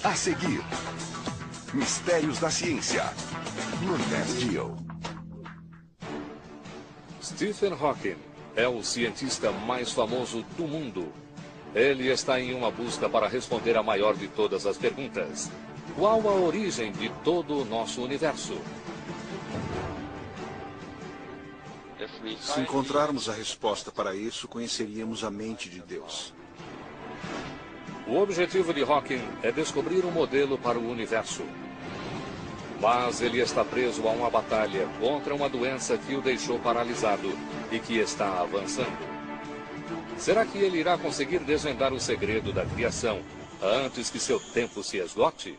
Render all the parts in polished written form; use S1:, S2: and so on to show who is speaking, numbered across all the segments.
S1: A seguir, Mistérios da Ciência, no Nat Geo.
S2: Stephen Hawking é o cientista mais famoso do mundo. Ele está em uma busca para responder a maior de todas as perguntas. Qual a origem de todo o nosso universo?
S3: Se encontrarmos a resposta para isso, conheceríamos a mente de Deus.
S2: O objetivo de Hawking é descobrir um modelo para o universo. Mas ele está preso a uma batalha contra uma doença que o deixou paralisado e que está avançando. Será que ele irá conseguir desvendar o segredo da criação antes que seu tempo se esgote?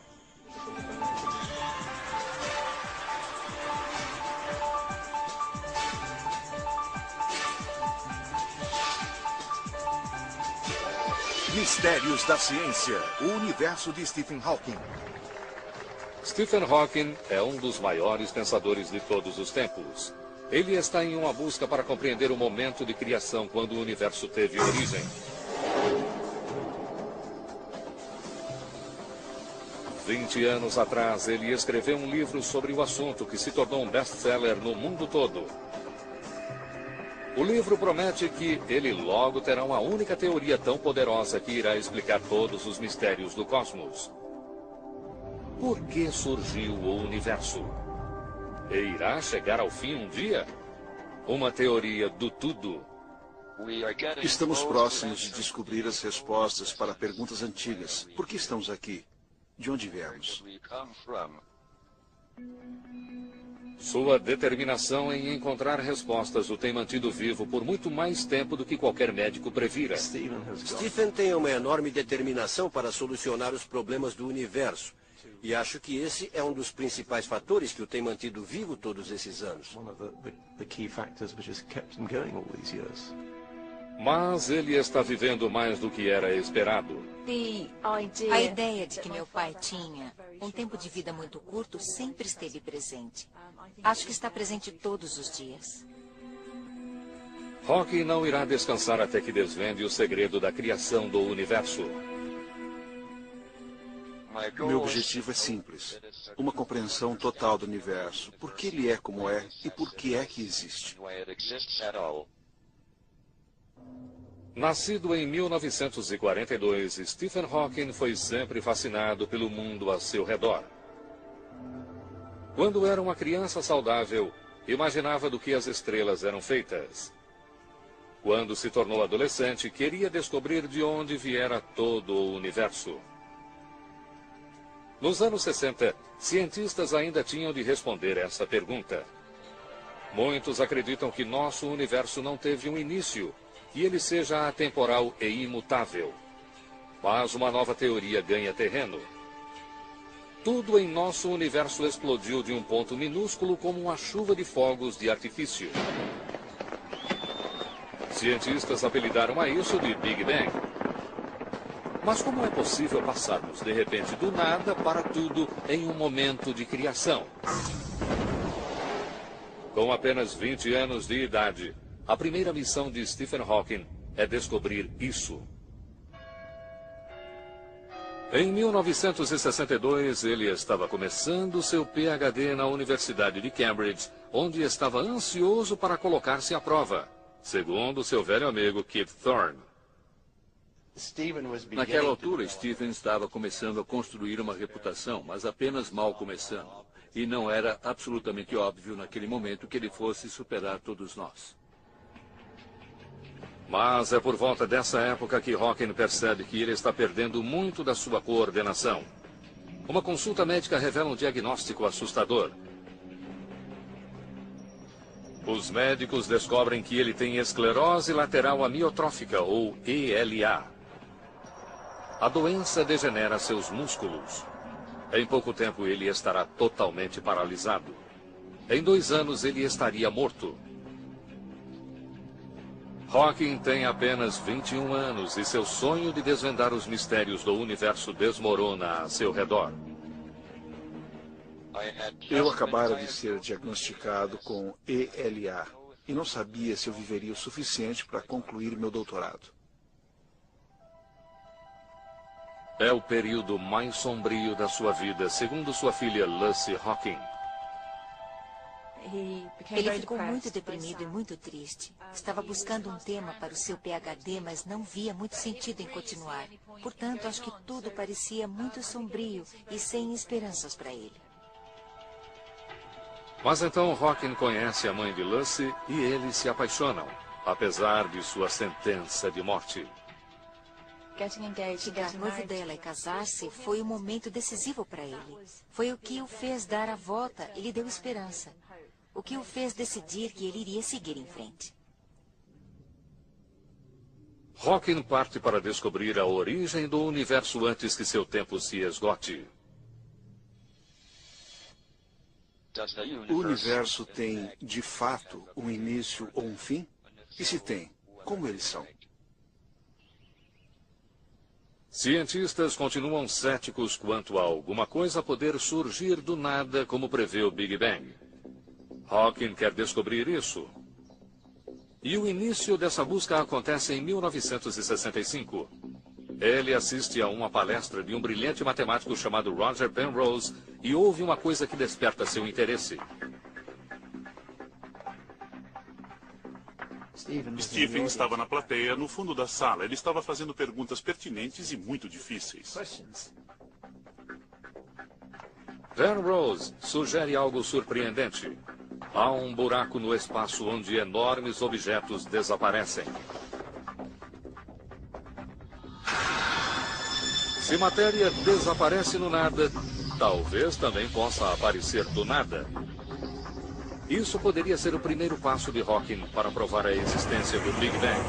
S1: Mistérios da Ciência, o universo de Stephen Hawking.
S2: Stephen Hawking é um dos maiores pensadores de todos os tempos. Ele está em uma busca para compreender o momento de criação quando o universo teve origem. Há 20 anos atrás, ele escreveu um livro sobre o assunto que se tornou um best-seller no mundo todo. O livro promete que ele logo terá uma única teoria tão poderosa que irá explicar todos os mistérios do cosmos. Por que surgiu o universo? E irá chegar ao fim um dia? Uma teoria do tudo.
S3: Estamos próximos de descobrir as respostas para perguntas antigas. Por que estamos aqui? De onde viemos?
S2: Sua determinação em encontrar respostas o tem mantido vivo por muito mais tempo do que qualquer médico previra.
S4: Stephen tem uma enorme determinação para solucionar os problemas do universo. E acho que esse é um dos principais fatores que o tem mantido vivo todos esses anos.
S2: Mas ele está vivendo mais do que era esperado.
S5: A ideia de que meu pai tinha um tempo de vida muito curto sempre esteve presente. Acho que está presente todos os dias.
S2: Hawking não irá descansar até que desvende o segredo da criação do universo.
S3: Meu objetivo é simples. Uma compreensão total do universo. Por que ele é como é e por que é que existe.
S2: Nascido em 1942, Stephen Hawking foi sempre fascinado pelo mundo a seu redor. Quando era uma criança saudável, imaginava do que as estrelas eram feitas. Quando se tornou adolescente, queria descobrir de onde viera todo o universo. Nos anos 60, cientistas ainda tinham de responder essa pergunta. Muitos acreditam que nosso universo não teve um início, e ele seja atemporal e imutável. Mas uma nova teoria ganha terreno. Tudo em nosso universo explodiu de um ponto minúsculo como uma chuva de fogos de artifício. Cientistas apelidaram a isso de Big Bang. Mas como é possível passarmos de repente do nada para tudo em um momento de criação? Com apenas 20 anos de idade, a primeira missão de Stephen Hawking é descobrir isso. Em 1962, ele estava começando seu PhD na Universidade de Cambridge, onde estava ansioso para colocar-se à prova, segundo seu velho amigo Kip Thorne.
S6: Naquela altura, Stephen estava começando a construir uma reputação, mas apenas mal começando. E não era absolutamente óbvio naquele momento que ele fosse superar todos nós.
S2: Mas é por volta dessa época que Hawking percebe que ele está perdendo muito da sua coordenação. Uma consulta médica revela um diagnóstico assustador. Os médicos descobrem que ele tem esclerose lateral amiotrófica, ou ELA. A doença degenera seus músculos. Em pouco tempo ele estará totalmente paralisado. Em 2 anos ele estaria morto. Hawking tem apenas 21 anos e seu sonho de desvendar os mistérios do universo desmorona a seu redor.
S3: Eu acabara de ser diagnosticado com ELA e não sabia se eu viveria o suficiente para concluir meu doutorado.
S2: É o período mais sombrio da sua vida, segundo sua filha Lucy Hawking.
S5: Ele ficou muito deprimido e muito triste. Estava buscando um tema para o seu PhD, mas não via muito sentido em continuar. Portanto, acho que tudo parecia muito sombrio e sem esperanças para ele.
S2: Mas então Hawking conhece a mãe de Lucy e eles se apaixonam, apesar de sua sentença de morte.
S5: Ficar noivo dela e casar-se foi um momento decisivo para ele. Foi o que o fez dar a volta e lhe deu esperança. O que o fez decidir que ele iria seguir em frente.
S2: Hawking parte para descobrir a origem do universo antes que seu tempo se esgote.
S3: O universo tem, de fato, um início ou um fim? E se tem, como eles são?
S2: Cientistas continuam céticos quanto a alguma coisa poder surgir do nada, como prevê o Big Bang. Hawking quer descobrir isso. E o início dessa busca acontece em 1965. Ele assiste a uma palestra de um brilhante matemático chamado Roger Penrose e ouve uma coisa que desperta seu interesse.
S7: Stephen estava na plateia, no fundo da sala. Ele estava fazendo perguntas pertinentes e muito difíceis.
S2: Penrose sugere algo surpreendente. Há um buraco no espaço onde enormes objetos desaparecem. Se matéria desaparece no nada, talvez também possa aparecer do nada. Isso poderia ser o primeiro passo de Hawking para provar a existência do Big Bang.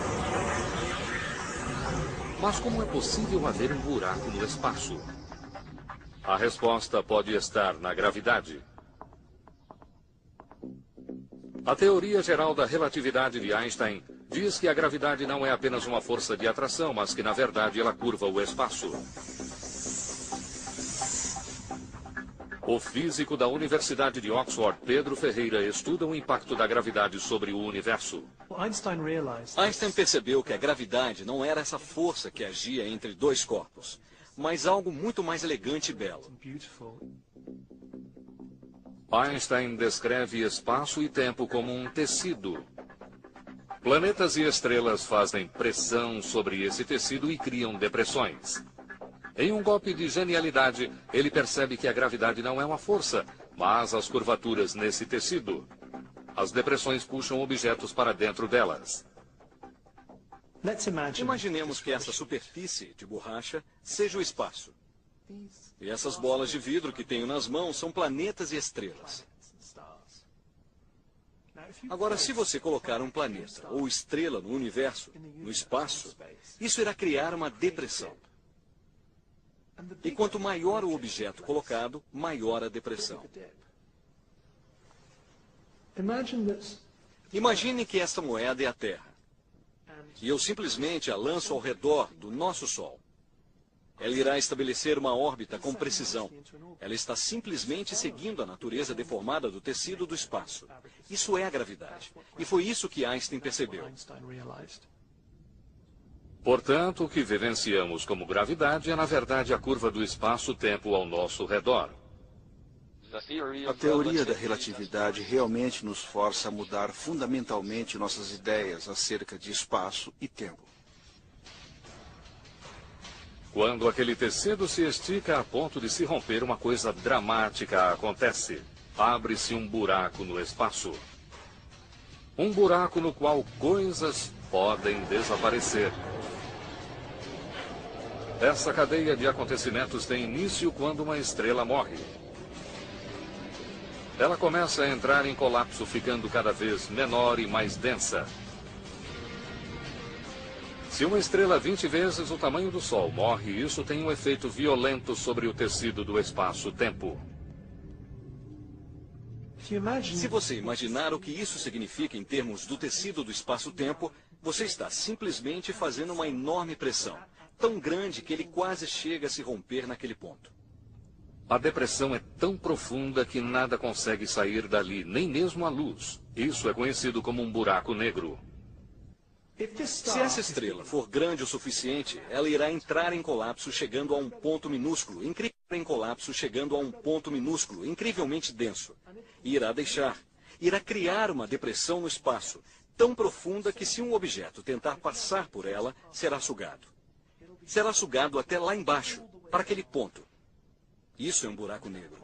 S2: Mas como é possível haver um buraco no espaço? A resposta pode estar na gravidade. A teoria geral da relatividade de Einstein diz que a gravidade não é apenas uma força de atração, mas que, na verdade, ela curva o espaço. O físico da Universidade de Oxford, Pedro Ferreira, estuda o impacto da gravidade sobre o universo.
S8: Einstein percebeu que a gravidade não era essa força que agia entre dois corpos, mas algo muito mais elegante e belo.
S2: Einstein descreve espaço e tempo como um tecido. Planetas e estrelas fazem pressão sobre esse tecido e criam depressões. Em um golpe de genialidade, ele percebe que a gravidade não é uma força, mas as curvaturas nesse tecido. As depressões puxam objetos para dentro delas.
S8: Imaginemos que essa superfície de borracha seja o espaço. E essas bolas de vidro que tenho nas mãos são planetas e estrelas. Agora, se você colocar um planeta ou estrela no universo, no espaço, isso irá criar uma depressão. E quanto maior o objeto colocado, maior a depressão. Imagine que esta moeda é a Terra. E eu simplesmente a lanço ao redor do nosso Sol. Ela irá estabelecer uma órbita com precisão. Ela está simplesmente seguindo a natureza deformada do tecido do espaço. Isso é a gravidade. E foi isso que Einstein percebeu.
S2: Portanto, o que vivenciamos como gravidade é, na verdade, a curva do espaço-tempo ao nosso redor.
S3: A teoria da relatividade realmente nos força a mudar fundamentalmente nossas ideias acerca de espaço e tempo.
S2: Quando aquele tecido se estica a ponto de se romper, uma coisa dramática acontece. Abre-se um buraco no espaço. Um buraco no qual coisas podem desaparecer. Essa cadeia de acontecimentos tem início quando uma estrela morre. Ela começa a entrar em colapso, ficando cada vez menor e mais densa. Se uma estrela 20 vezes o tamanho do Sol morre, isso tem um efeito violento sobre o tecido do espaço-tempo.
S8: Se você imaginar o que isso significa em termos do tecido do espaço-tempo, você está simplesmente fazendo uma enorme pressão, tão grande que ele quase chega a se romper naquele ponto.
S2: A depressão é tão profunda que nada consegue sair dali, nem mesmo a luz. Isso é conhecido como um buraco negro.
S8: Se essa estrela for grande o suficiente, ela irá entrar em colapso chegando a um ponto minúsculo, incrivelmente denso. E irá criar uma depressão no espaço, tão profunda que se um objeto tentar passar por ela, será sugado. Será sugado até lá embaixo, para aquele ponto. Isso é um buraco negro.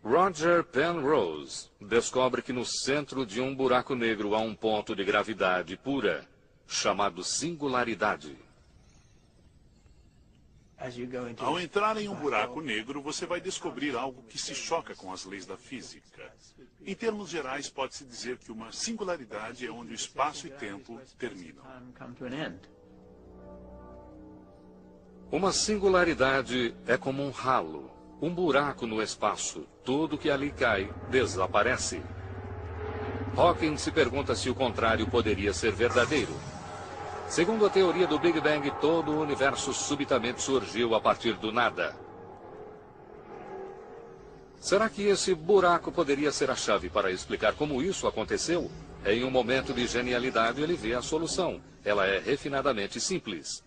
S2: Roger Penrose descobre que no centro de um buraco negro há um ponto de gravidade pura, chamado singularidade.
S7: Ao entrar em um buraco negro, você vai descobrir algo que se choca com as leis da física. Em termos gerais, pode-se dizer que uma singularidade é onde o espaço e tempo terminam.
S2: Uma singularidade é como um ralo, um buraco no espaço. Tudo que ali cai desaparece. Hawking se pergunta se o contrário poderia ser verdadeiro. Segundo a teoria do Big Bang, todo o universo subitamente surgiu a partir do nada. Será que esse buraco poderia ser a chave para explicar como isso aconteceu? Em um momento de genialidade, ele vê a solução. Ela é refinadamente simples.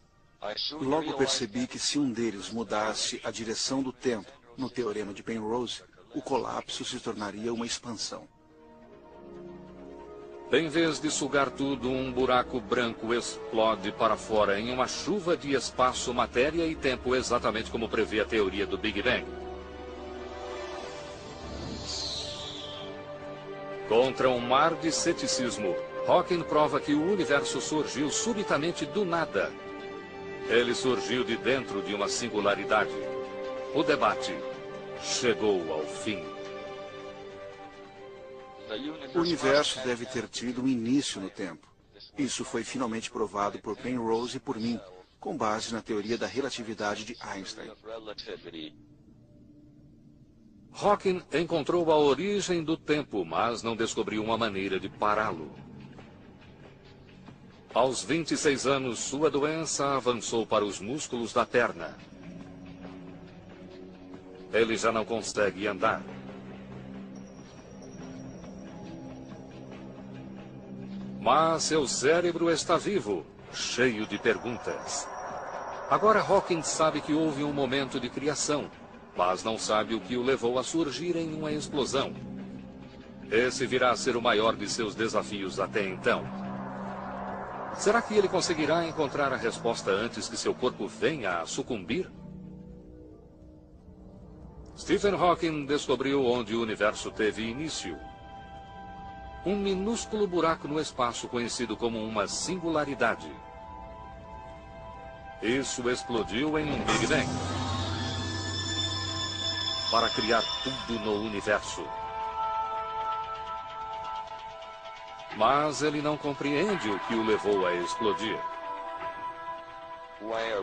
S3: Logo percebi que se um deles mudasse a direção do tempo, no teorema de Penrose, o colapso se tornaria uma expansão.
S2: Em vez de sugar tudo, um buraco branco explode para fora em uma chuva de espaço, matéria e tempo, exatamente como prevê a teoria do Big Bang. Contra um mar de ceticismo, Hawking prova que o universo surgiu subitamente do nada. Ele surgiu de dentro de uma singularidade. O debate chegou ao fim.
S3: O universo deve ter tido um início no tempo. Isso foi finalmente provado por Penrose e por mim, com base na teoria da relatividade de Einstein.
S2: Hawking encontrou a origem do tempo, mas não descobriu uma maneira de pará-lo. Aos 26 anos, sua doença avançou para os músculos da perna. Ele já não consegue andar. Mas seu cérebro está vivo, cheio de perguntas. Agora Hawking sabe que houve um momento de criação, mas não sabe o que o levou a surgir em uma explosão. Esse virá a ser o maior de seus desafios até então. Será que ele conseguirá encontrar a resposta antes que seu corpo venha a sucumbir? Stephen Hawking descobriu onde o universo teve início. Um minúsculo buraco no espaço conhecido como uma singularidade. Isso explodiu em um Big Bang para criar tudo no universo. Mas ele não compreende o que o levou a explodir.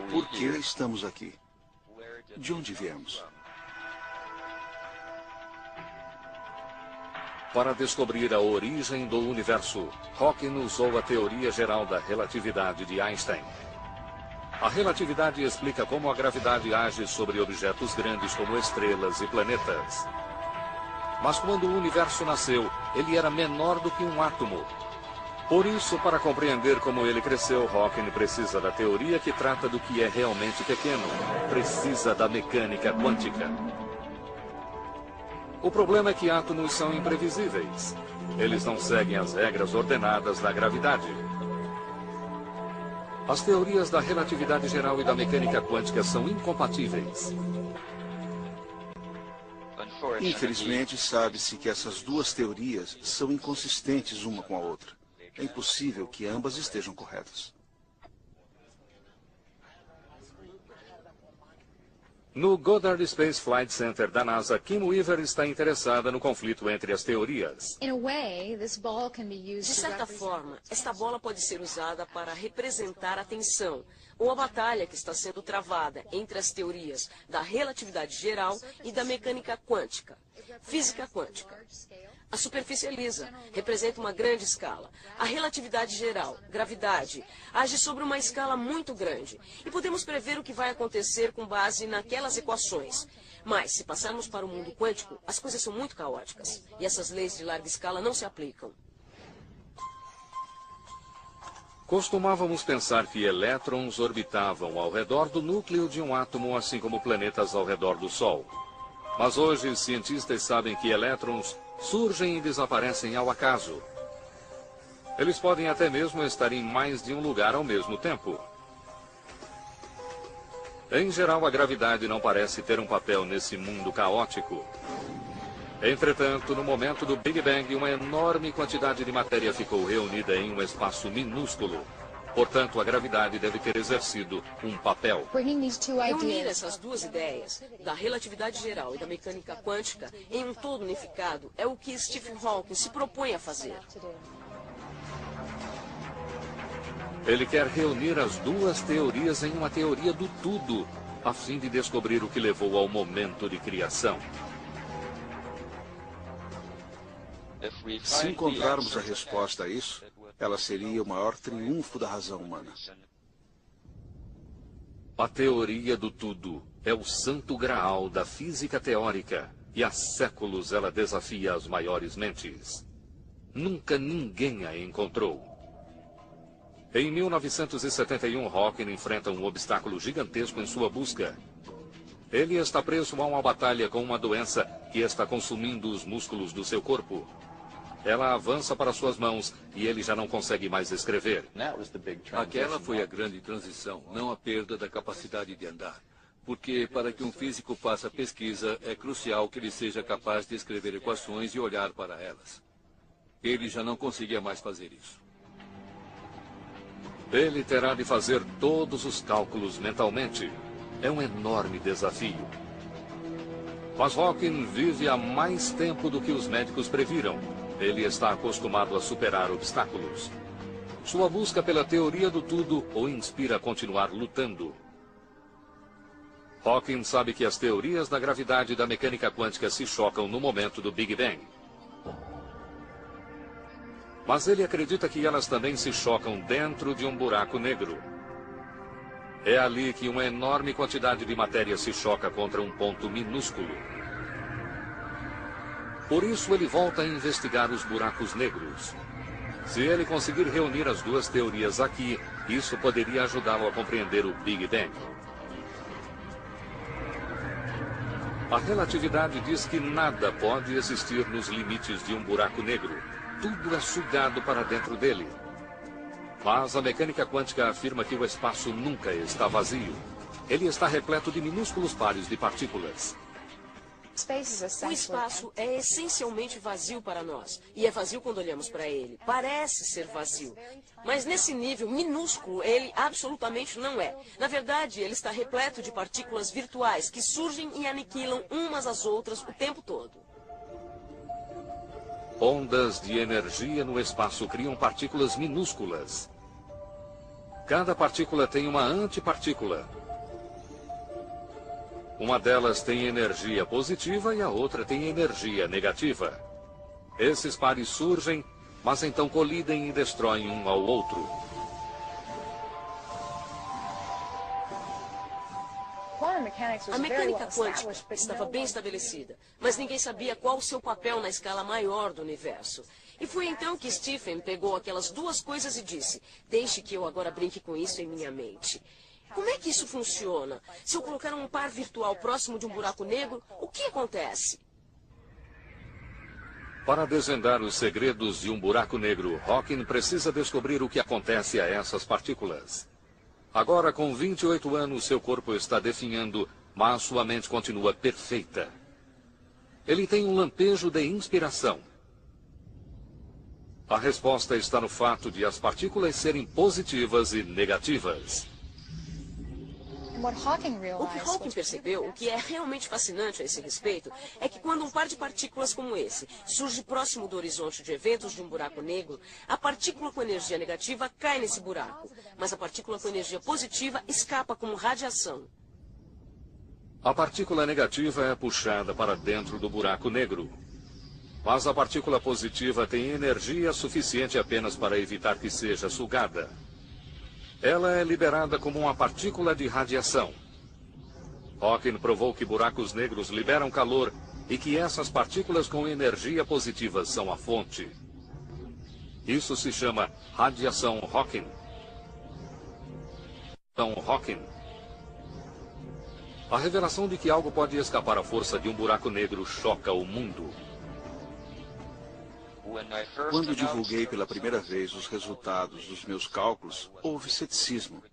S3: Por que estamos aqui? De onde viemos?
S2: Para descobrir a origem do universo, Hawking usou a teoria geral da relatividade de Einstein. A relatividade explica como a gravidade age sobre objetos grandes como estrelas e planetas. Mas quando o universo nasceu, ele era menor do que um átomo. Por isso, para compreender como ele cresceu, Hawking precisa da teoria que trata do que é realmente pequeno. Precisa da mecânica quântica. O problema é que átomos são imprevisíveis. Eles não seguem as regras ordenadas da gravidade. As teorias da relatividade geral e da mecânica quântica são incompatíveis.
S3: Infelizmente, sabe-se que essas duas teorias são inconsistentes uma com a outra. É impossível que ambas estejam corretas.
S2: No Goddard Space Flight Center da NASA, Kim Weaver está interessada no conflito entre as teorias.
S9: De certa forma, esta bola pode ser usada para representar a tensão ou a batalha que está sendo travada entre as teorias da relatividade geral e da mecânica quântica. Física quântica. A superfície é lisa, representa uma grande escala. A relatividade geral, gravidade, age sobre uma escala muito grande. E podemos prever o que vai acontecer com base naquelas equações. Mas, se passarmos para o mundo quântico, as coisas são muito caóticas. E essas leis de larga escala não se aplicam.
S2: Costumávamos pensar que elétrons orbitavam ao redor do núcleo de um átomo, assim como planetas ao redor do Sol. Mas hoje, cientistas sabem que elétrons surgem e desaparecem ao acaso. Eles podem até mesmo estar em mais de um lugar ao mesmo tempo. Em geral, a gravidade não parece ter um papel nesse mundo caótico. Entretanto, no momento do Big Bang, uma enorme quantidade de matéria ficou reunida em um espaço minúsculo. Portanto, a gravidade deve ter exercido um papel.
S9: Reunir essas duas ideias, da relatividade geral e da mecânica quântica, em um todo unificado, é o que Stephen Hawking se propõe a fazer.
S2: Ele quer reunir as duas teorias em uma teoria do tudo, a fim de descobrir o que levou ao momento de criação.
S3: Se encontrarmos a resposta a isso, ela seria o maior triunfo da razão humana.
S2: A teoria do tudo é o santo graal da física teórica, e há séculos ela desafia as maiores mentes. Nunca ninguém a encontrou. Em 1971, Hawking enfrenta um obstáculo gigantesco em sua busca. Ele está preso a uma batalha com uma doença que está consumindo os músculos do seu corpo. Ela avança para suas mãos e ele já não consegue mais escrever.
S6: Aquela foi a grande transição, não a perda da capacidade de andar. Porque para que um físico faça pesquisa, é crucial que ele seja capaz de escrever equações e olhar para elas. Ele já não conseguia mais fazer isso.
S2: Ele terá de fazer todos os cálculos mentalmente. É um enorme desafio. Mas Hawking vive há mais tempo do que os médicos previram. Ele está acostumado a superar obstáculos. Sua busca pela teoria do tudo o inspira a continuar lutando. Hawking sabe que as teorias da gravidade e da mecânica quântica se chocam no momento do Big Bang. Mas ele acredita que elas também se chocam dentro de um buraco negro. É ali que uma enorme quantidade de matéria se choca contra um ponto minúsculo. Por isso ele volta a investigar os buracos negros. Se ele conseguir reunir as duas teorias aqui, isso poderia ajudá-lo a compreender o Big Bang. A relatividade diz que nada pode existir nos limites de um buraco negro. Tudo é sugado para dentro dele. Mas a mecânica quântica afirma que o espaço nunca está vazio. Ele está repleto de minúsculos pares de partículas.
S9: O espaço é essencialmente vazio para nós. E é vazio quando olhamos para ele. Parece ser vazio. Mas nesse nível minúsculo, ele absolutamente não é. Na verdade, ele está repleto de partículas virtuais que surgem e aniquilam umas às outras o tempo todo.
S2: Ondas de energia no espaço criam partículas minúsculas. Cada partícula tem uma antipartícula. Uma delas tem energia positiva e a outra tem energia negativa. Esses pares surgem, mas então colidem e destroem um ao outro.
S9: A mecânica quântica estava bem estabelecida, mas ninguém sabia qual o seu papel na escala maior do universo. E foi então que Stephen pegou aquelas duas coisas e disse: deixe que eu agora brinque com isso em minha mente. Como é que isso funciona? Se eu colocar um par virtual próximo de um buraco negro, o que acontece?
S2: Para desvendar os segredos de um buraco negro, Hawking precisa descobrir o que acontece a essas partículas. Agora, com 28 anos, seu corpo está definhando, mas sua mente continua perfeita. Ele tem um lampejo de inspiração. A resposta está no fato de as partículas serem positivas e negativas.
S9: O que Hawking percebeu, o que é realmente fascinante a esse respeito, é que quando um par de partículas como esse surge próximo do horizonte de eventos de um buraco negro, a partícula com energia negativa cai nesse buraco, mas a partícula com energia positiva escapa como radiação.
S2: A partícula negativa é puxada para dentro do buraco negro. Mas a partícula positiva tem energia suficiente apenas para evitar que seja sugada. Ela é liberada como uma partícula de radiação. Hawking provou que buracos negros liberam calor e que essas partículas com energia positiva são a fonte. Isso se chama radiação Hawking. A revelação de que algo pode escapar à força de um buraco negro choca o mundo.
S3: Quando divulguei pela primeira vez os resultados dos meus cálculos, houve ceticismo.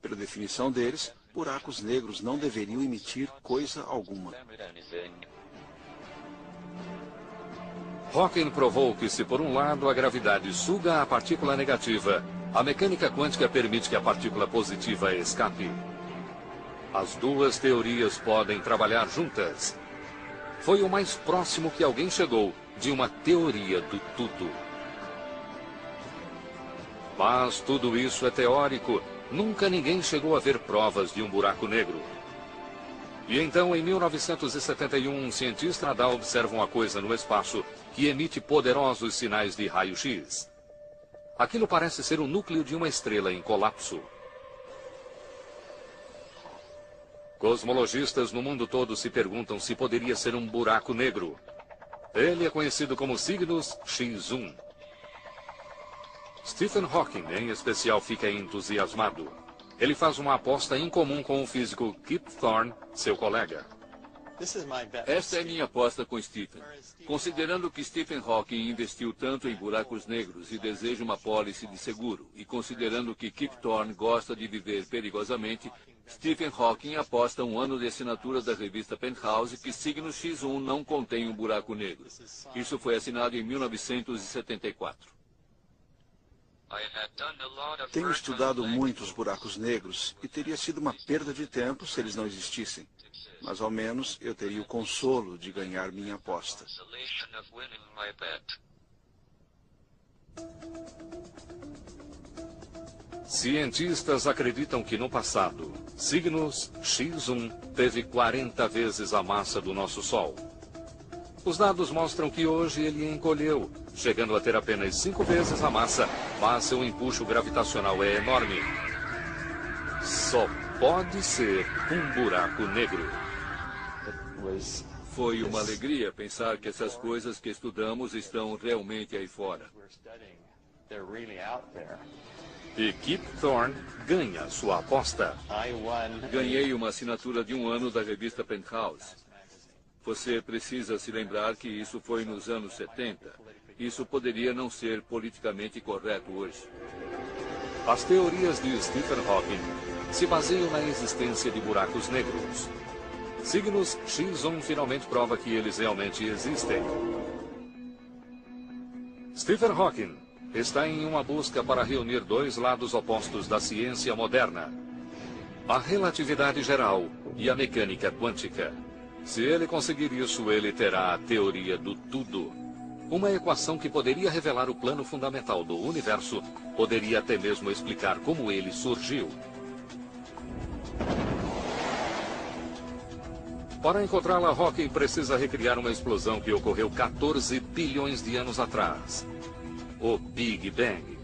S3: Pela definição deles, buracos negros não deveriam emitir coisa alguma.
S2: Hawking provou que se por um lado a gravidade suga a partícula negativa, a mecânica quântica permite que a partícula positiva escape. As duas teorias podem trabalhar juntas. Foi o mais próximo que alguém chegou de uma teoria do tudo. Mas tudo isso é teórico. Nunca ninguém chegou a ver provas de um buraco negro. E então, em 1971, um cientista Nadal observa uma coisa no espaço que emite poderosos sinais de raio-x. Aquilo parece ser o núcleo de uma estrela em colapso. Cosmologistas no mundo todo se perguntam se poderia ser um buraco negro. Ele é conhecido como Cygnus X1. Stephen Hawking, em especial, fica entusiasmado. Ele faz uma aposta incomum com o físico Kip Thorne, seu colega.
S6: Esta é minha aposta com Stephen. Considerando que Stephen Hawking investiu tanto em buracos negros e deseja uma pólice de seguro, e considerando que Kip Thorne gosta de viver perigosamente, Stephen Hawking aposta um ano de assinatura da revista Penthouse que Cygnus X1 não contém um buraco negro. Isso foi assinado em 1974.
S3: Tenho estudado muitos buracos negros e teria sido uma perda de tempo se eles não existissem. Mas ao menos eu teria o consolo de ganhar minha aposta.
S2: Cientistas acreditam que no passado, Cygnus X1 teve 40 vezes a massa do nosso Sol. Os dados mostram que hoje ele encolheu, chegando a ter apenas 5 vezes a massa, mas seu empuxo gravitacional é enorme. Só pode ser um buraco negro.
S6: Foi uma alegria pensar que essas coisas que estudamos estão realmente aí fora.
S2: E Kip Thorne ganha sua aposta.
S6: Ganhei uma assinatura de um ano da revista Penthouse. Você precisa se lembrar que isso foi nos anos 70. Isso poderia não ser politicamente correto hoje.
S2: As teorias de Stephen Hawking se baseiam na existência de buracos negros. Cygnus X1 finalmente prova que eles realmente existem. Stephen Hawking está em uma busca para reunir dois lados opostos da ciência moderna: a relatividade geral e a mecânica quântica. Se ele conseguir isso, ele terá a teoria do tudo. Uma equação que poderia revelar o plano fundamental do universo, poderia até mesmo explicar como ele surgiu. Para encontrá-la, Hawking precisa recriar uma explosão que ocorreu 14 bilhões de anos atrás. O Big Bang.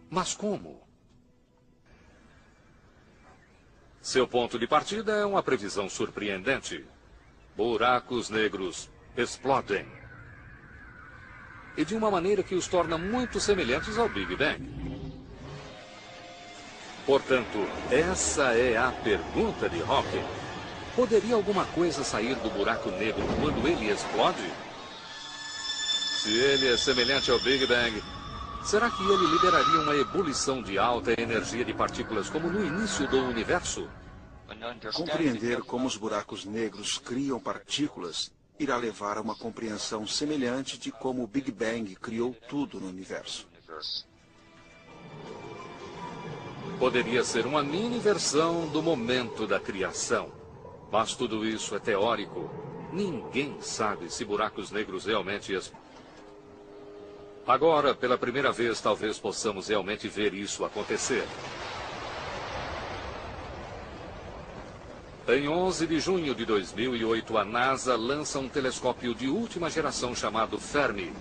S2: Mas como? Seu ponto de partida é uma previsão surpreendente. Buracos negros explodem. E de uma maneira que os torna muito semelhantes ao Big Bang. Portanto, essa é a pergunta de Hawking. Poderia alguma coisa sair do buraco negro quando ele explode? Se ele é semelhante ao Big Bang, será que ele liberaria uma ebulição de alta energia de partículas como no início do universo?
S3: Compreender como os buracos negros criam partículas irá levar a uma compreensão semelhante de como o Big Bang criou tudo no universo.
S2: Poderia ser uma mini versão do momento da criação. Mas tudo isso é teórico. Ninguém sabe se buracos negros realmente explodem. Agora, pela primeira vez, talvez possamos realmente ver isso acontecer. Em 11 de junho de 2008, a NASA lança um telescópio de última geração chamado Fermi.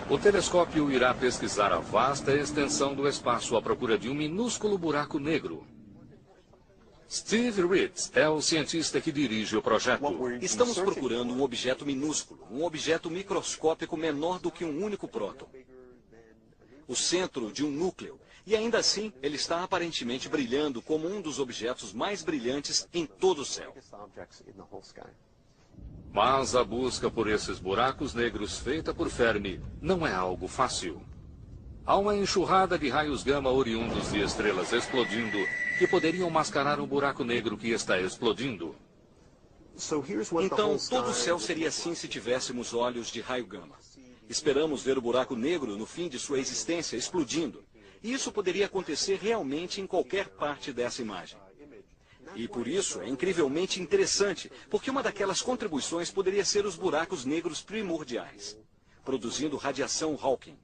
S2: O telescópio irá pesquisar a vasta extensão do espaço à procura de um minúsculo buraco negro. Steve Ritz é o cientista que dirige o projeto.
S8: Estamos procurando um objeto minúsculo, um objeto microscópico menor do que um único próton. O centro de um núcleo. E ainda assim, ele está aparentemente brilhando como um dos objetos mais brilhantes em todo o céu.
S2: Mas a busca por esses buracos negros feita por Fermi não é algo fácil. Há uma enxurrada de raios gama oriundos de estrelas explodindo que poderiam mascarar um buraco negro que está explodindo.
S8: Então, todo o céu seria assim se tivéssemos olhos de raio gama. Esperamos ver o buraco negro no fim de sua existência explodindo. E isso poderia acontecer realmente em qualquer parte dessa imagem. E por isso é incrivelmente interessante, porque uma daquelas contribuições poderia ser os buracos negros primordiais, produzindo radiação Hawking.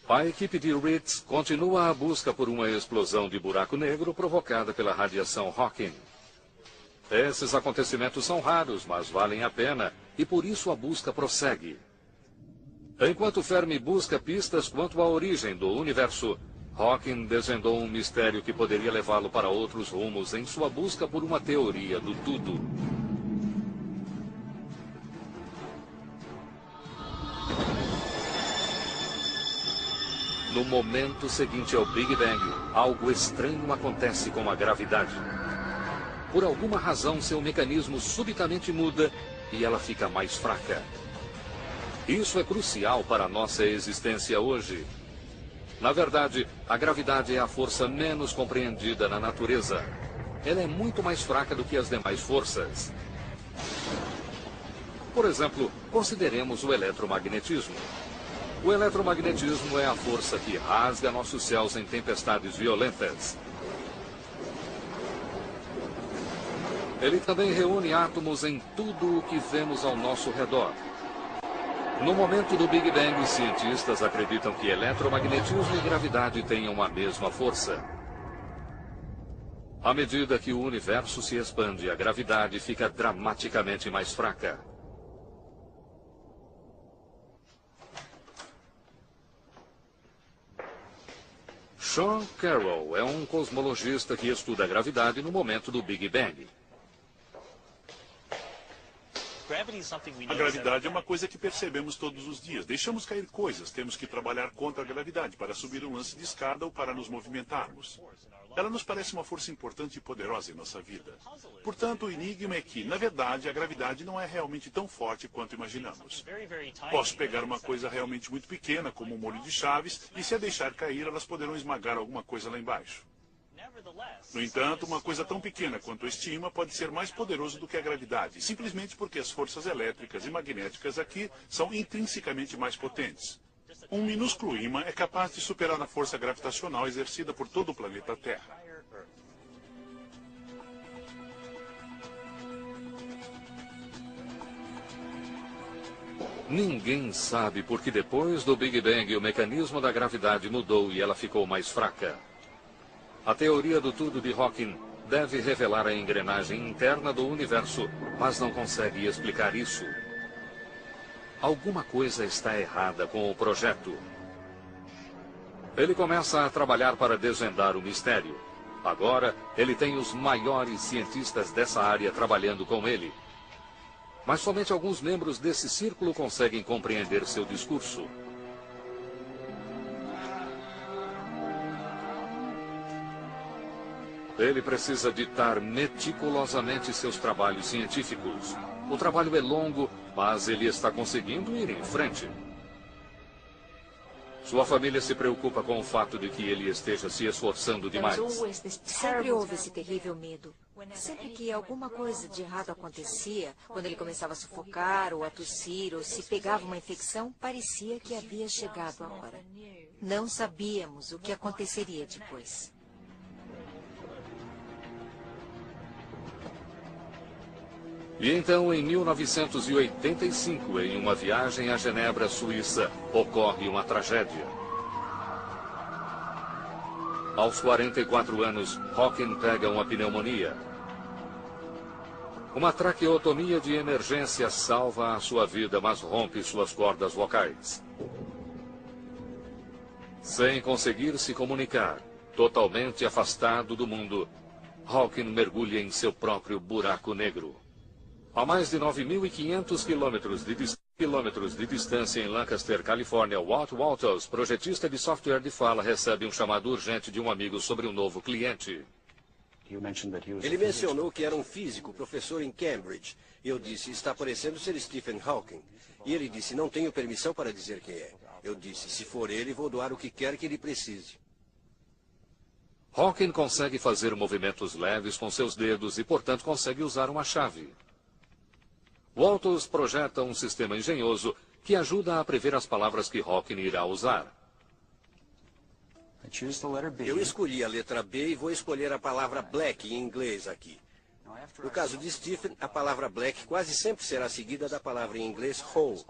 S2: A equipe de Ritz continua a busca por uma explosão de buraco negro provocada pela radiação Hawking. Esses acontecimentos são raros, mas valem a pena, e por isso a busca prossegue. Enquanto Fermi busca pistas quanto à origem do universo, Hawking desvendou um mistério que poderia levá-lo para outros rumos em sua busca por uma teoria do tudo. No momento seguinte ao Big Bang, algo estranho acontece com a gravidade. Por alguma razão, seu mecanismo subitamente muda e ela fica mais fraca. Isso é crucial para a nossa existência hoje. Na verdade, a gravidade é a força menos compreendida na natureza. Ela é muito mais fraca do que as demais forças. Por exemplo, consideremos o eletromagnetismo. O eletromagnetismo é a força que rasga nossos céus em tempestades violentas. Ele também reúne átomos em tudo o que vemos ao nosso redor. No momento do Big Bang, os cientistas acreditam que eletromagnetismo e gravidade tenham a mesma força. À medida que o universo se expande, a gravidade fica dramaticamente mais fraca. Sean Carroll é um cosmologista que estuda a gravidade no momento do Big Bang.
S7: A gravidade é uma coisa que percebemos todos os dias. Deixamos cair coisas, temos que trabalhar contra a gravidade para subir um lance de escada ou para nos movimentarmos. Ela nos parece uma força importante e poderosa em nossa vida. Portanto, o enigma é que, na verdade, a gravidade não é realmente tão forte quanto imaginamos. Posso pegar uma coisa realmente muito pequena, como um molho de chaves, e se a deixar cair, elas poderão esmagar alguma coisa lá embaixo. No entanto, uma coisa tão pequena quanto a estima pode ser mais poderoso do que a gravidade, simplesmente porque as forças elétricas e magnéticas aqui são intrinsecamente mais potentes. Um minúsculo ímã é capaz de superar a força gravitacional exercida por todo o planeta Terra.
S2: Ninguém sabe porque depois do Big Bang o mecanismo da gravidade mudou e ela ficou mais fraca. A teoria do tudo de Hawking deve revelar a engrenagem interna do universo, mas não consegue explicar isso. Alguma coisa está errada com o projeto. Ele começa a trabalhar para desvendar o mistério. Agora, ele tem os maiores cientistas dessa área trabalhando com ele. Mas somente alguns membros desse círculo conseguem compreender seu discurso. Ele precisa ditar meticulosamente seus trabalhos científicos. O trabalho é longo, mas ele está conseguindo ir em frente. Sua família se preocupa com o fato de que ele esteja se esforçando demais.
S5: Sempre houve esse terrível medo. Sempre que alguma coisa de errado acontecia, quando ele começava a sufocar ou a tossir ou se pegava uma infecção, parecia que havia chegado a hora. Não sabíamos o que aconteceria depois.
S2: E então, em 1985, em uma viagem a Genebra, Suíça, ocorre uma tragédia. Aos 44 anos, Hawking pega uma pneumonia. Uma traqueotomia de emergência salva a sua vida, mas rompe suas cordas vocais. Sem conseguir se comunicar, totalmente afastado do mundo, Hawking mergulha em seu próprio buraco negro. A mais de 9.500 quilômetros de distância em Lancaster, Califórnia, Walt Walters, projetista de software de fala, recebe um chamado urgente de um amigo sobre um novo cliente.
S4: Ele mencionou que era um físico, professor em Cambridge. Eu disse, está parecendo ser Stephen Hawking. E ele disse, não tenho permissão para dizer quem é. Eu disse, se for ele, vou doar o que quer que ele precise.
S2: Hawking consegue fazer movimentos leves com seus dedos e, portanto, consegue usar uma chave. Walters projeta um sistema engenhoso que ajuda a prever as palavras que Hawking irá usar.
S4: Eu escolhi a letra B e vou escolher a palavra black em inglês aqui. No caso de Stephen, a palavra black quase sempre será seguida da palavra em inglês hole.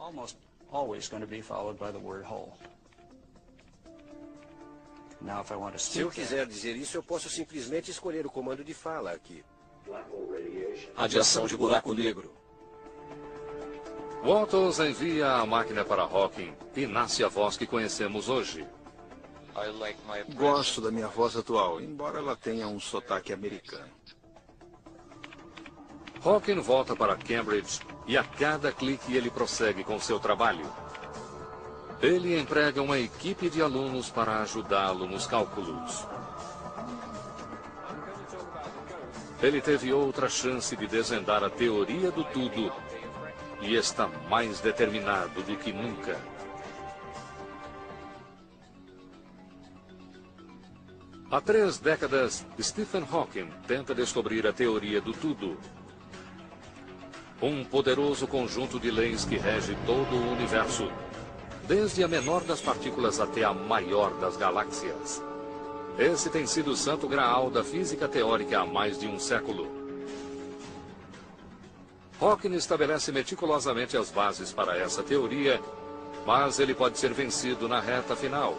S4: Se eu quiser dizer isso, eu posso simplesmente escolher o comando de fala aqui.
S8: Radiação de buraco negro.
S2: Walters envia a máquina para Hawking e nasce a voz que conhecemos hoje.
S3: Gosto da minha voz atual, embora ela tenha um sotaque americano.
S2: Hawking volta para Cambridge e a cada clique ele prossegue com seu trabalho. Ele emprega uma equipe de alunos para ajudá-lo nos cálculos. Ele teve outra chance de desvendar a teoria do tudo e está mais determinado do que nunca. Há 3 décadas, Stephen Hawking tenta descobrir a teoria do tudo. Um poderoso conjunto de leis que rege todo o universo, desde a menor das partículas até a maior das galáxias. Esse tem sido o santo graal da física teórica há mais de um século. Hawking estabelece meticulosamente as bases para essa teoria, mas ele pode ser vencido na reta final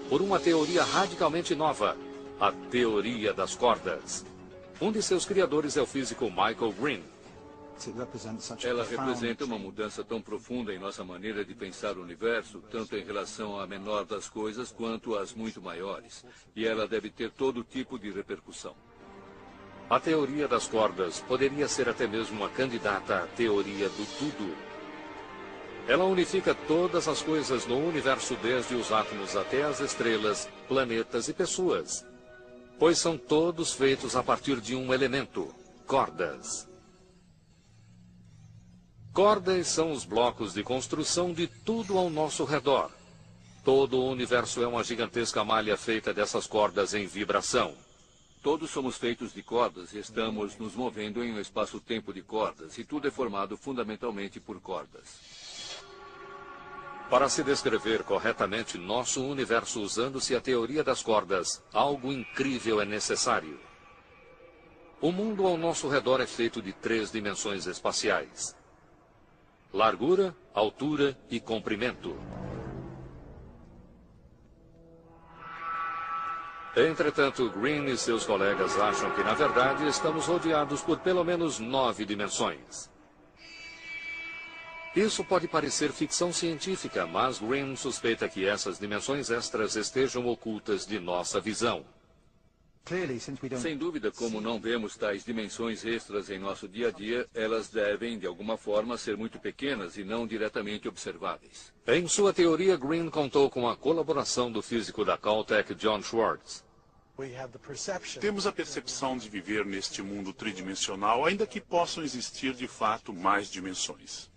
S2: por uma teoria radicalmente nova, a teoria das cordas. Um de seus criadores é o físico Michael Green.
S6: Ela representa uma mudança tão profunda em nossa maneira de pensar o universo, tanto em relação à menor das coisas quanto às muito maiores. E ela deve ter todo tipo de repercussão.
S2: A teoria das cordas poderia ser até mesmo uma candidata à teoria do tudo. Ela unifica todas as coisas no universo, desde os átomos até as estrelas, planetas e pessoas. Pois são todos feitos a partir de um elemento, cordas. Cordas são os blocos de construção de tudo ao nosso redor. Todo o universo é uma gigantesca malha feita dessas cordas em vibração.
S6: Todos somos feitos de cordas e estamos nos movendo em um espaço-tempo de cordas, e tudo é formado fundamentalmente por cordas.
S2: Para se descrever corretamente nosso universo usando-se a teoria das cordas, algo incrível é necessário. O mundo ao nosso redor é feito de 3 dimensões espaciais: largura, altura e comprimento. Entretanto, Green e seus colegas acham que, na verdade, estamos rodeados por pelo menos 9 dimensões. Isso pode parecer ficção científica, mas Green suspeita que essas dimensões extras estejam ocultas de nossa visão.
S6: Sem dúvida, como não vemos tais dimensões extras em nosso dia a dia, elas devem, de alguma forma, ser muito pequenas e não diretamente observáveis.
S2: Em sua teoria, Green contou com a colaboração do físico da Caltech, John Schwartz.
S7: Temos a percepção de viver neste mundo tridimensional, ainda que possam existir, de fato, mais dimensões.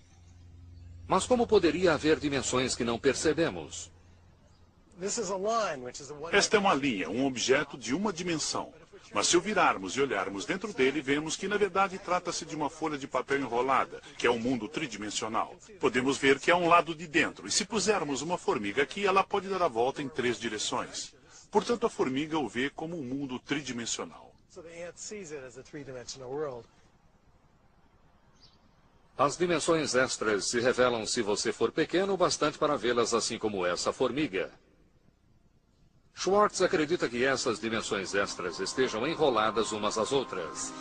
S2: Mas como poderia haver dimensões que não percebemos?
S7: Esta é uma linha, um objeto de uma dimensão. Mas se o virarmos e olharmos dentro dele, vemos que, na verdade, trata-se de uma folha de papel enrolada, que é um mundo tridimensional. Podemos ver que há um lado de dentro, e se pusermos uma formiga aqui, ela pode dar a volta em 3 direções. Portanto, a formiga o vê como um mundo tridimensional.
S2: As dimensões extras se revelam se você for pequeno o bastante para vê-las, assim como essa formiga. Schwartz acredita que essas dimensões extras estejam enroladas umas às outras.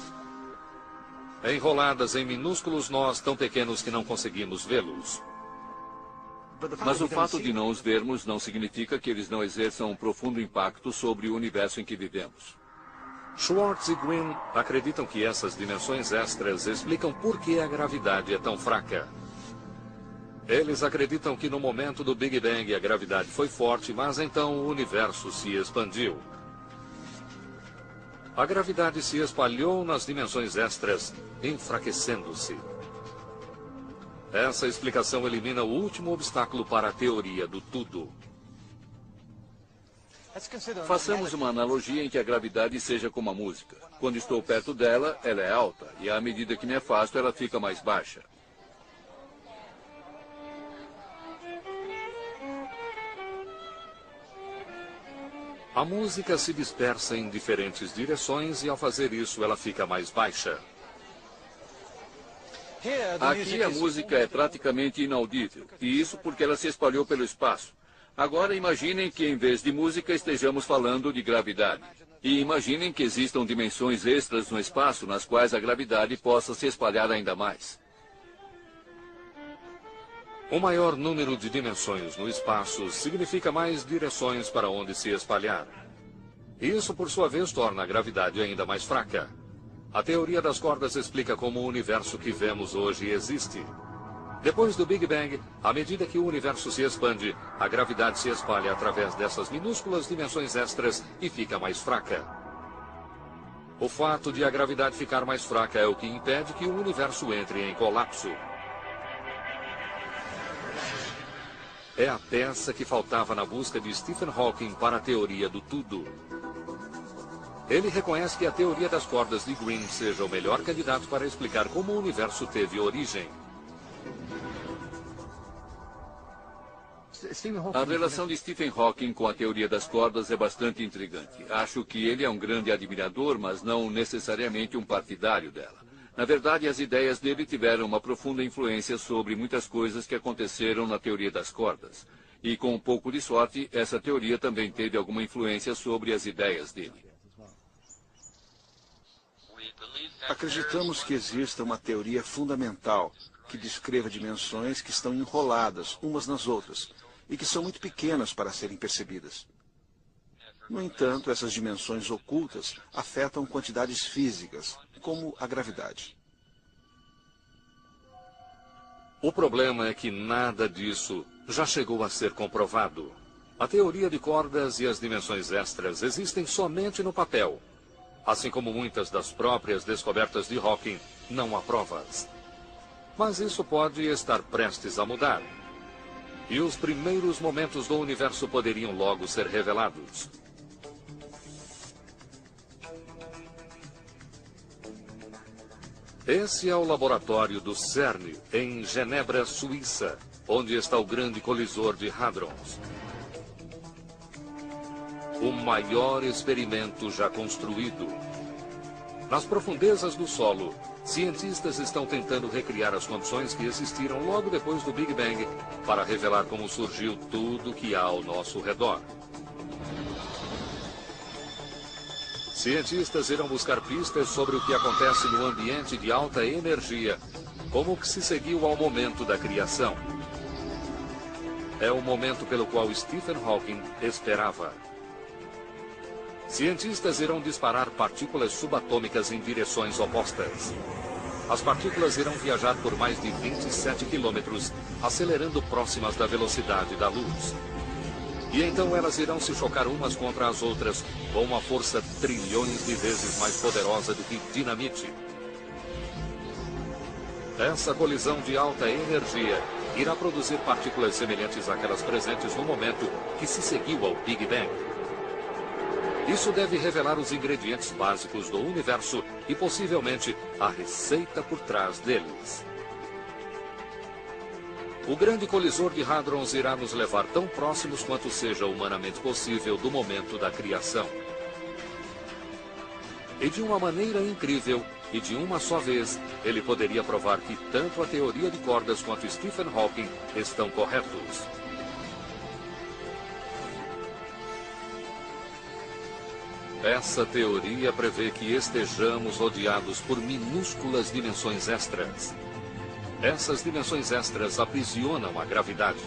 S2: Enroladas em minúsculos nós tão pequenos que não conseguimos vê-los.
S6: Mas o fato de não os vermos não significa que eles não exerçam um profundo impacto sobre o universo em que vivemos.
S2: Schwartz e Green acreditam que essas dimensões extras explicam por que a gravidade é tão fraca. Eles acreditam que no momento do Big Bang a gravidade foi forte, mas então o universo se expandiu. A gravidade se espalhou nas dimensões extras, enfraquecendo-se. Essa explicação elimina o último obstáculo para a teoria do tudo.
S6: Façamos uma analogia em que a gravidade seja como a música. Quando estou perto dela, ela é alta, e à medida que me afasto, ela fica mais baixa.
S2: A música se dispersa em diferentes direções e, ao fazer isso, ela fica mais baixa.
S6: Aqui a música é praticamente inaudível, e isso porque ela se espalhou pelo espaço. Agora imaginem que em vez de música estejamos falando de gravidade. E imaginem que existam dimensões extras no espaço nas quais a gravidade possa se espalhar ainda mais.
S2: O maior número de dimensões no espaço significa mais direções para onde se espalhar. Isso, por sua vez, torna a gravidade ainda mais fraca. A teoria das cordas explica como o universo que vemos hoje existe. Depois do Big Bang, à medida que o universo se expande, a gravidade se espalha através dessas minúsculas dimensões extras e fica mais fraca. O fato de a gravidade ficar mais fraca é o que impede que o universo entre em colapso. É a peça que faltava na busca de Stephen Hawking para a teoria do tudo. Ele reconhece que a teoria das cordas de Green seja o melhor candidato para explicar como o universo teve origem.
S6: A relação de Stephen Hawking com a teoria das cordas é bastante intrigante. Acho que ele é um grande admirador, mas não necessariamente um partidário dela. Na verdade, as ideias dele tiveram uma profunda influência sobre muitas coisas que aconteceram na teoria das cordas. E com um pouco de sorte, essa teoria também teve alguma influência sobre as ideias dele.
S3: Acreditamos que exista uma teoria fundamental que descreva dimensões que estão enroladas umas nas outras e que são muito pequenas para serem percebidas. No entanto, essas dimensões ocultas afetam quantidades físicas, como a gravidade.
S2: O problema é que nada disso já chegou a ser comprovado. A teoria de cordas e as dimensões extras existem somente no papel. Assim como muitas das próprias descobertas de Hawking, não há provas. Mas isso pode estar prestes a mudar. E os primeiros momentos do universo poderiam logo ser revelados. Esse é o laboratório do CERN, em Genebra, Suíça, onde está o grande colisor de hadrons. O maior experimento já construído. Nas profundezas do solo, cientistas estão tentando recriar as condições que existiram logo depois do Big Bang para revelar como surgiu tudo que há ao nosso redor. Cientistas irão buscar pistas sobre o que acontece no ambiente de alta energia, como o que se seguiu ao momento da criação. É o momento pelo qual Stephen Hawking esperava. Cientistas irão disparar partículas subatômicas em direções opostas. As partículas irão viajar por mais de 27 quilômetros, acelerando próximas da velocidade da luz. E então elas irão se chocar umas contra as outras com uma força trilhões de vezes mais poderosa do que dinamite. Essa colisão de alta energia irá produzir partículas semelhantes àquelas presentes no momento que se seguiu ao Big Bang. Isso deve revelar os ingredientes básicos do universo e, possivelmente, a receita por trás deles. O grande colisor de hadrons irá nos levar tão próximos quanto seja humanamente possível do momento da criação. E de uma maneira incrível, e de uma só vez, ele poderia provar que tanto a teoria de cordas quanto Stephen Hawking estão corretos. Essa teoria prevê que estejamos rodeados por minúsculas dimensões extras. Essas dimensões extras aprisionam a gravidade.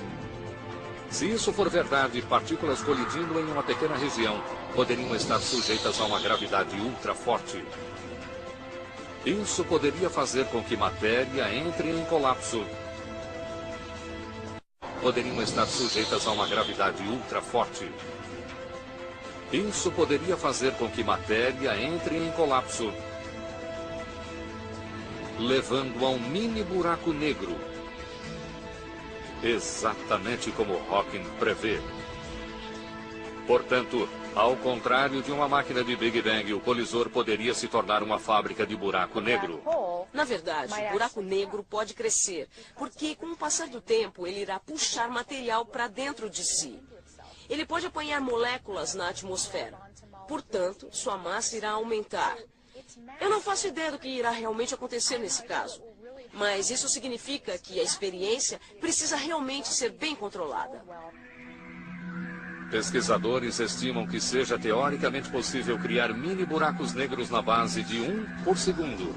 S2: Se isso for verdade, partículas colidindo em uma pequena região poderiam estar sujeitas a uma gravidade ultra forte. Isso poderia fazer com que matéria entre em colapso. Poderiam estar sujeitas a uma gravidade ultra forte. Isso poderia fazer com que matéria entre em colapso, levando a um mini buraco negro. Exatamente como Hawking prevê. Portanto, ao contrário de uma máquina de Big Bang, o colisor poderia se tornar uma fábrica de buraco negro.
S9: Na verdade, o buraco negro pode crescer, porque com o passar do tempo ele irá puxar material para dentro de si. Ele pode apanhar moléculas na atmosfera. Portanto, sua massa irá aumentar. Eu não faço ideia do que irá realmente acontecer nesse caso. Mas isso significa que a experiência precisa realmente ser bem controlada.
S2: Pesquisadores estimam que seja teoricamente possível criar mini buracos negros na base de 1 por segundo.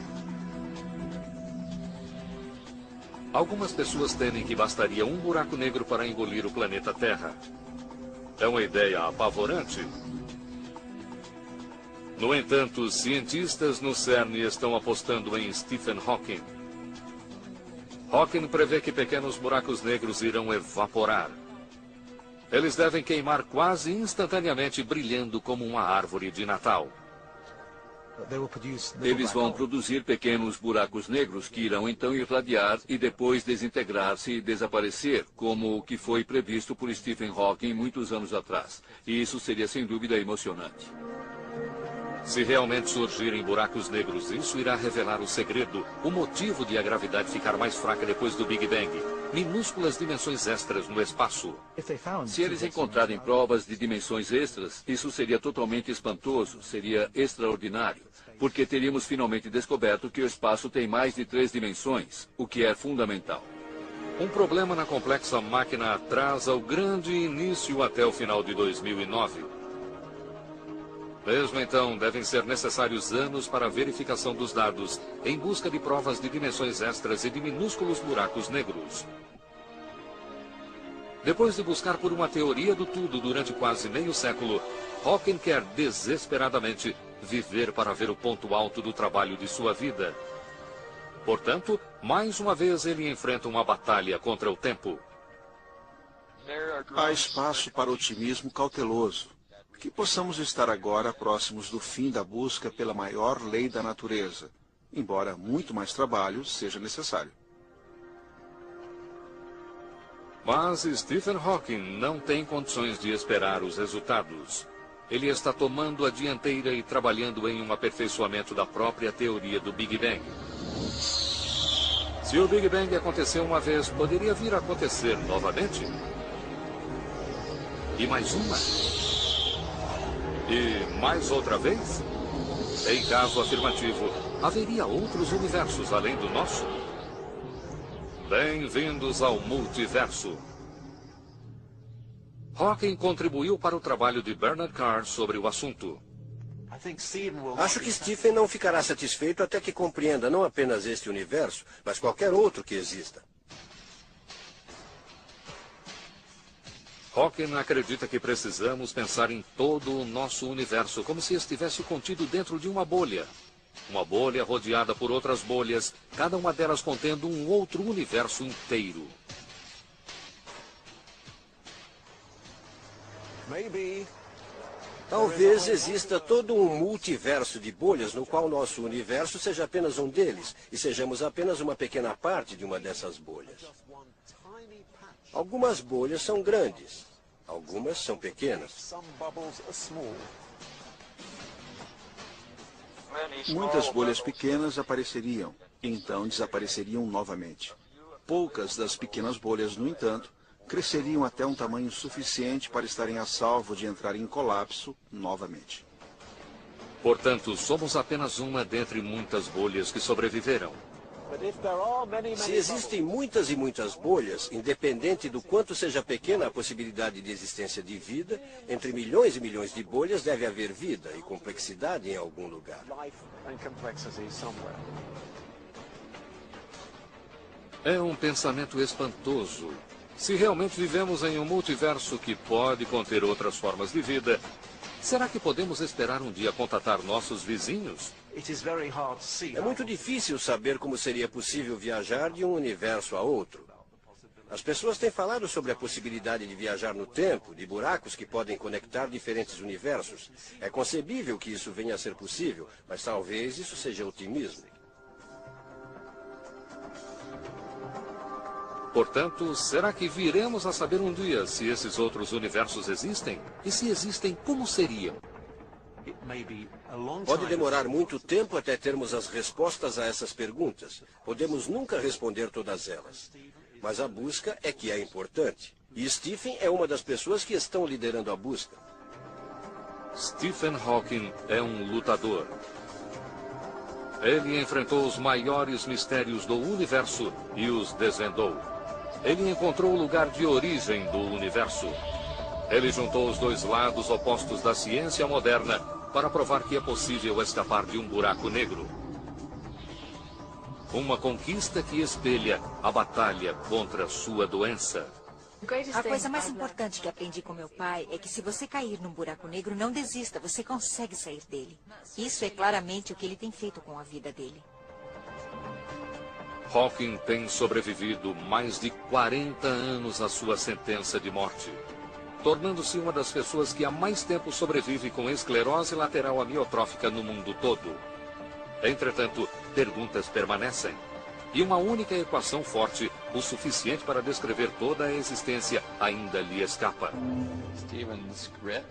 S2: Algumas pessoas temem que bastaria um buraco negro para engolir o planeta Terra. É uma ideia apavorante. No entanto, os cientistas no CERN estão apostando em Stephen Hawking. Hawking prevê que pequenos buracos negros irão evaporar. Eles devem queimar quase instantaneamente, brilhando como uma árvore de Natal.
S6: Eles vão produzir pequenos buracos negros que irão então irradiar e depois desintegrar-se e desaparecer, como o que foi previsto por Stephen Hawking muitos anos atrás. E isso seria sem dúvida emocionante.
S2: Se realmente surgirem buracos negros, isso irá revelar o segredo, o motivo de a gravidade ficar mais fraca depois do Big Bang. Minúsculas dimensões extras no espaço.
S6: Se eles encontrarem provas de dimensões extras, isso seria totalmente espantoso, seria extraordinário, porque teríamos finalmente descoberto que o espaço tem mais de 3 dimensões, o que é fundamental.
S2: Um problema na complexa máquina atrasa o grande início até o final de 2009. Mesmo então, devem ser necessários anos para a verificação dos dados, em busca de provas de dimensões extras e de minúsculos buracos negros. Depois de buscar por uma teoria do tudo durante quase meio século, Hawking quer desesperadamente viver para ver o ponto alto do trabalho de sua vida. Portanto, mais uma vez ele enfrenta uma batalha contra o tempo.
S3: Há espaço para otimismo cauteloso. Que possamos estar agora próximos do fim da busca pela maior lei da natureza, embora muito mais trabalho seja necessário.
S2: Mas Stephen Hawking não tem condições de esperar os resultados. Ele está tomando a dianteira e trabalhando em um aperfeiçoamento da própria teoria do Big Bang. Se o Big Bang aconteceu uma vez, poderia vir a acontecer novamente? E mais uma? E mais outra vez? Em caso afirmativo, haveria outros universos além do nosso? Bem-vindos ao multiverso. Hawking contribuiu para o trabalho de Bernard Carr sobre o assunto.
S4: Acho que Stephen não ficará satisfeito até que compreenda não apenas este universo, mas qualquer outro que exista.
S2: Hawking acredita que precisamos pensar em todo o nosso universo como se estivesse contido dentro de uma bolha. Uma bolha rodeada por outras bolhas, cada uma delas contendo um outro universo inteiro.
S4: Talvez exista todo um multiverso de bolhas no qual nosso universo seja apenas um deles e sejamos apenas uma pequena parte de uma dessas bolhas. Algumas bolhas são grandes, algumas são pequenas.
S3: Muitas bolhas pequenas apareceriam, e então desapareceriam novamente. Poucas das pequenas bolhas, no entanto, cresceriam até um tamanho suficiente para estarem a salvo de entrar em colapso novamente.
S2: Portanto, somos apenas uma dentre muitas bolhas que sobreviveram.
S4: Se existem muitas e muitas bolhas, independente do quanto seja pequena a possibilidade de existência de vida, entre milhões e milhões de bolhas deve haver vida e complexidade em algum lugar.
S2: É um pensamento espantoso. Se realmente vivemos em um multiverso que pode conter outras formas de vida, será que podemos esperar um dia contatar nossos vizinhos?
S4: É muito difícil saber como seria possível viajar de um universo a outro. As pessoas têm falado sobre a possibilidade de viajar no tempo, de buracos que podem conectar diferentes universos. É concebível que isso venha a ser possível, mas talvez isso seja otimismo.
S2: Portanto, será que viremos a saber um dia se esses outros universos existem? E se existem, como seriam?
S4: Pode demorar muito tempo até termos as respostas a essas perguntas. Podemos nunca responder todas elas. Mas a busca é que é importante. E Stephen é uma das pessoas que estão liderando a busca.
S2: Stephen Hawking é um lutador. Ele enfrentou os maiores mistérios do universo e os desvendou. Ele encontrou o lugar de origem do universo. Ele juntou os dois lados opostos da ciência moderna para provar que é possível escapar de um buraco negro. Uma conquista que espelha a batalha contra sua doença.
S5: A coisa mais importante que aprendi com meu pai é que se você cair num buraco negro, não desista, você consegue sair dele. Isso é claramente o que ele tem feito com a vida dele.
S2: Hawking tem sobrevivido mais de 40 anos à sua sentença de morte, tornando-se uma das pessoas que há mais tempo sobrevive com esclerose lateral amiotrófica no mundo todo. Entretanto, perguntas permanecem. E uma única equação forte, o suficiente para descrever toda a existência, ainda lhe escapa.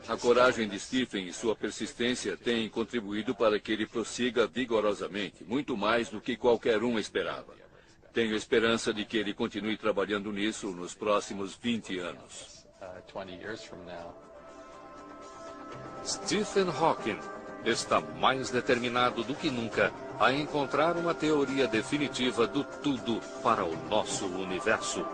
S6: A coragem de Stephen e sua persistência têm contribuído para que ele prossiga vigorosamente, muito mais do que qualquer um esperava. Tenho esperança de que ele continue trabalhando nisso nos próximos 20 anos.
S2: Stephen Hawking está mais determinado do que nunca a encontrar uma teoria definitiva do tudo para o nosso universo.